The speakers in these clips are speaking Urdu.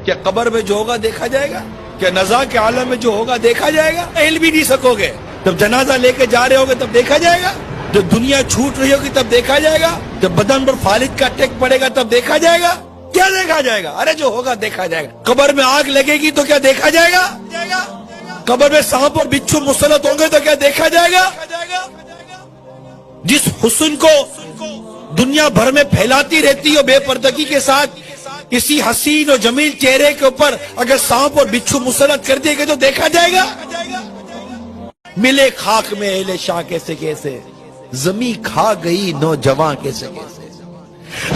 کیا قبر میں جو ہوگا دیکھا جائے گا؟ کیا نزا کے عالم میں جو ہوگا دیکھا جائے گا؟ ہل بھی نہیں سکو گے. جب جنازہ لے کے جا رہے ہوگے تب دیکھا جائے گا؟ جب دنیا چھوٹ رہی ہوگی تب دیکھا جائے گا؟ جب بدن پر فالج کا اٹیک پڑے گا تب دیکھا جائے گا؟ کیا دیکھا جائے گا؟ ارے جو ہوگا دیکھا جائے گا. قبر میں آگ لگے گی تو کیا دیکھا جائے گا؟ قبر میں سانپ اور بچھو مسلط ہوں گے تو کیا دیکھا جائے گا؟ جس حسن کو دنیا بھر میں پھیلاتی رہتی ہو بے پردگی کے ساتھ، کسی حسین اور جمیل چہرے کے اوپر اگر سانپ اور بچھو مسلط کر دیے گے تو دیکھا جائے گا؟ ملے خاک میں اہل شاہ کیسے کیسے، زمیں کھا گئی نوجوان کیسے کیسے.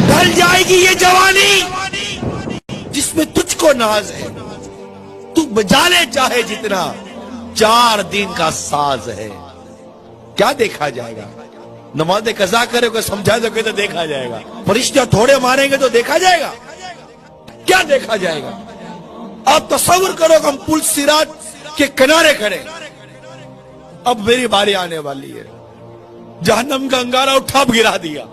ڈھل جائے گی یہ جوانی جس میں تجھ کو ناز ہے، تو بجا لے چاہے جتنا، 4 دن کا ساز ہے. کیا دیکھا جائے گا؟ نماز قضا کرے کو سمجھا دو کہ تو دیکھا جائے گا. فرشتہ تھوڑے ماریں گے تو دیکھا جائے گا؟ کیا دیکھا جائے گا؟ آپ تصور کرو کہ ہم پل صراط کے کنارے کھڑے، اب میری باری آنے والی ہے، جہنم کا انگارہ اٹھا گرا دیا،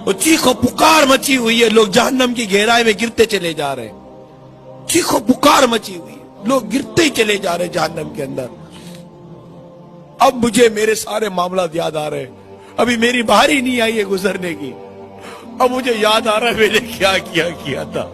وہ چیخ و پکار مچی ہوئی ہے، لوگ جہنم کی گہرائی میں گرتے چلے جا رہے ہیں. چیخ و پکار مچی ہوئی ہے، لوگ گرتے ہی چلے جا رہے ہیں جہنم کے اندر. اب مجھے میرے سارے معاملات یاد آ رہے ہیں. ابھی میری باری نہیں آئی ہے گزرنے کی، اب مجھے یاد آ رہا ہے میں نے کیا کیا تھا.